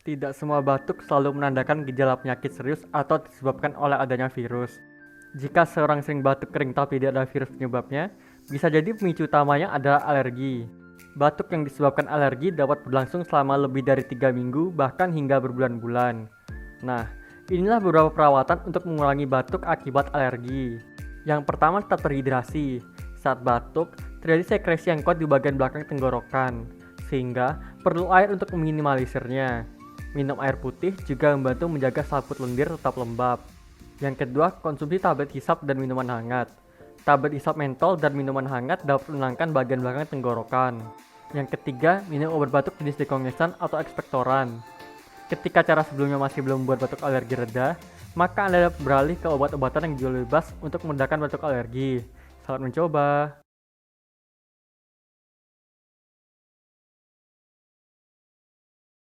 Tidak semua batuk selalu menandakan gejala penyakit serius atau disebabkan oleh adanya virus. Jika seorang sering batuk kering tapi tidak ada virus penyebabnya, bisa jadi pemicu utamanya adalah alergi. Batuk yang disebabkan alergi dapat berlangsung selama lebih dari 3 minggu bahkan hingga berbulan-bulan. Nah, inilah beberapa perawatan untuk mengurangi batuk akibat alergi. Yang pertama, tetap terhidrasi. Saat batuk, terjadi sekresi yang kuat di bagian belakang tenggorokan, sehingga perlu air untuk meminimalisirnya. Minum air putih juga membantu menjaga selaput lendir tetap lembab. Yang kedua, konsumsi tablet hisap dan minuman hangat. Tablet hisap mentol dan minuman hangat dapat menenangkan bagian belakang tenggorokan. Yang ketiga, minum obat batuk jenis dekongesan atau ekspektoran. Ketika cara sebelumnya masih belum membuat batuk alergi reda, maka Anda dapat beralih ke obat-obatan yang jual bebas untuk meredakan batuk alergi. Selamat mencoba!